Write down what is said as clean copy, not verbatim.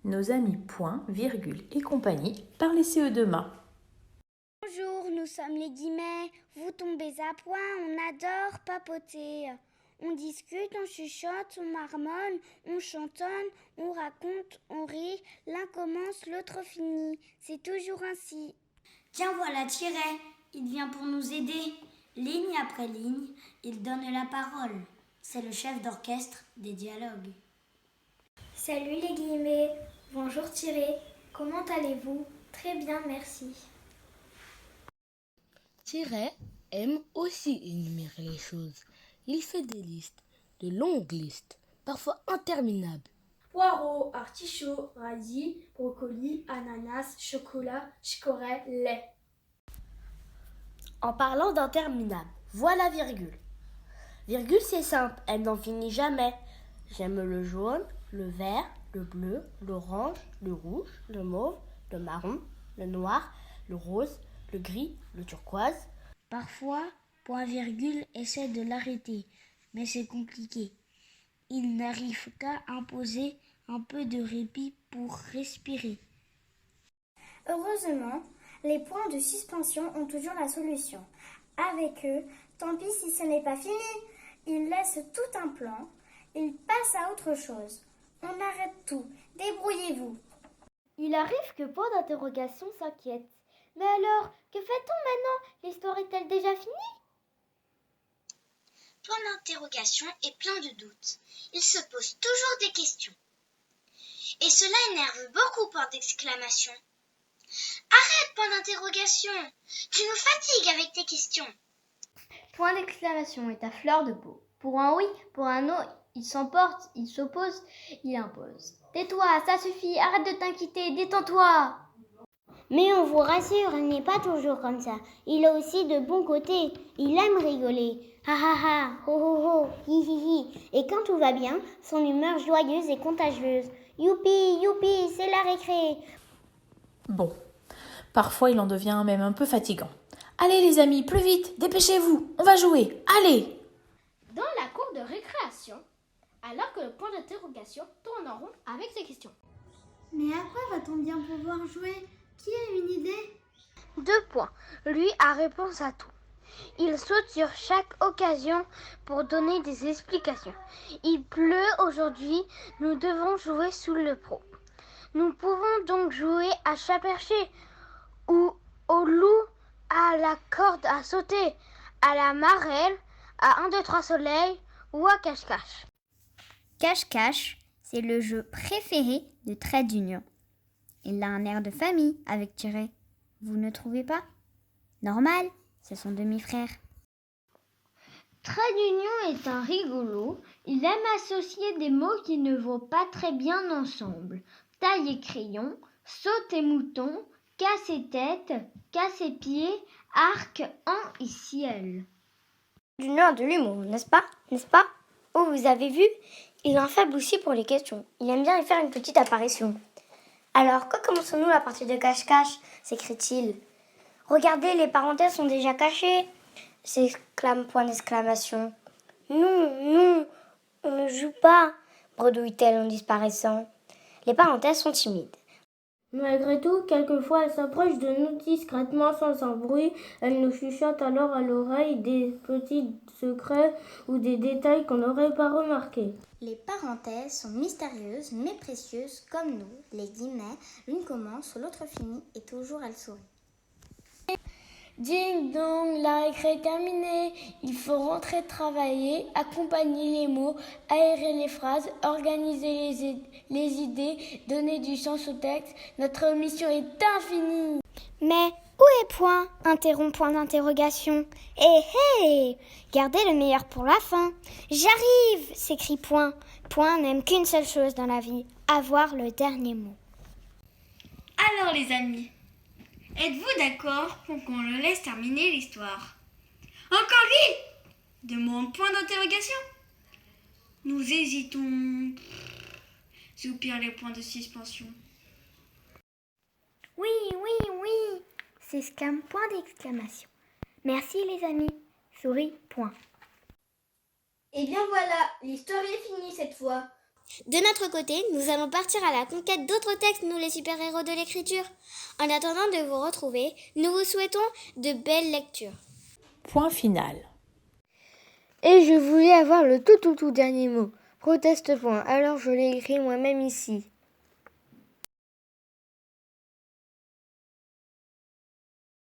nos amis point, virgule et compagnie par les CE2MA. Bonjour, nous sommes les guillemets. Vous tombez à point, on adore papoter. On discute, on chuchote, on marmonne, on chantonne, on raconte, on rit. L'un commence, l'autre finit. C'est toujours ainsi. Tiens, voilà Tiret, il vient pour nous aider. Ligne après ligne, il donne la parole. C'est le chef d'orchestre des dialogues. Salut les guillemets, bonjour Thierry, comment allez-vous? Très bien, merci. Thierry aime aussi énumérer les choses. Il fait des listes, de longues listes, parfois interminables. Poireaux, artichauts, radis, brocolis, ananas, chocolat, chicorée, lait. En parlant d'interminables, voilà virgule. Virgule, c'est simple, elle n'en finit jamais. J'aime le jaune, le vert, le bleu, l'orange, le rouge, le mauve, le marron, le noir, le rose, le gris, le turquoise. Parfois, point-virgule essaie de l'arrêter, mais c'est compliqué. Il n'arrive qu'à imposer un peu de répit pour respirer. Heureusement, les points de suspension ont toujours la solution. Avec eux, tant pis si ce n'est pas fini. Ils laissent tout un plan, ils passent à autre chose. On arrête tout, débrouillez-vous. Il arrive que point d'interrogation s'inquiète. Mais alors, que fait-on maintenant? L'histoire est-elle déjà finie? Point d'interrogation est plein de doutes. Il se pose toujours des questions. Et cela énerve beaucoup point d'exclamation. Arrête, point d'interrogation! Tu nous fatigues avec tes questions. Point d'exclamation est à fleur de peau. Pour un oui, pour un non, il s'emporte, il s'oppose, il impose. Tais-toi, ça suffit, arrête de t'inquiéter, détends-toi! Mais on vous rassure, il n'est pas toujours comme ça. Il a aussi de bons côtés. Il aime rigoler. Ha ha ha, ho ho ho, hi hi hi. Et quand tout va bien, son humeur joyeuse et contagieuse. Youpi, youpi, c'est la récré. Bon, parfois il en devient même un peu fatigant. Allez les amis, plus vite, dépêchez-vous, on va jouer, allez! Dans la cour de récréation, alors que le point d'interrogation tourne en rond avec ses questions. Mais à quoi va-t-on bien pouvoir jouer? Qui a une idée? 2 points. Lui a réponse à tout. Il saute sur chaque occasion pour donner des explications. Il pleut aujourd'hui, nous devons jouer sous le pro. Nous pouvons donc jouer à chat perché ou au loup, à la corde à sauter, à la marelle, à 1, 2, 3 soleil ou à cache-cache. Cache-cache, c'est le jeu préféré de Trait d'Union. Il a un air de famille avec Thierry. Vous ne trouvez pas? Normal, c'est son demi-frère. Trait d'union est un rigolo. Il aime associer des mots qui ne vont pas très bien ensemble. Taille et crayon, saute et mouton, casse et tête, casse et pied, arc, an et ciel. D'union a de l'humour, n'est-ce pas? N'est-ce pas? Oh, vous avez vu? Il a un faible aussi pour les questions. Il aime bien y faire une petite apparition. Alors, quand commençons-nous la partie de cache-cache? S'écrie-t-il. Regardez, les parenthèses sont déjà cachées, s'exclame point d'exclamation. Non, on ne joue pas, bredouille-t-elle en disparaissant. Les parenthèses sont timides. Malgré tout, quelquefois elle s'approche de nous discrètement sans un bruit. Elle nous chuchote alors à l'oreille des petits secrets ou des détails qu'on n'aurait pas remarqués. Les parenthèses sont mystérieuses mais précieuses comme nous, les guillemets. L'une commence, l'autre finit et toujours elle sourit. Ding dong, la récré est terminée. Il faut rentrer travailler, accompagner les mots, aérer les phrases, organiser les idées, donner du sens au texte. Notre mission est infinie. Mais où est point? Interrompt point d'interrogation. Hé, gardez le meilleur pour la fin. J'arrive, s'écrie point. Point n'aime qu'une seule chose dans la vie, avoir le dernier mot. Alors les amis, êtes-vous d'accord pour qu'on le laisse terminer l'histoire? Encore lui? Demande point d'interrogation. Nous hésitons. Soupirent les points de suspension. Oui, s'exclame point d'exclamation. Merci les amis, souris point. Eh bien voilà, l'histoire est finie cette fois. De notre côté, nous allons partir à la conquête d'autres textes, nous les super-héros de l'écriture. En attendant de vous retrouver, nous vous souhaitons de belles lectures. Point final. Et je voulais avoir le tout dernier mot. Proteste point, alors je l'ai écrit moi-même ici.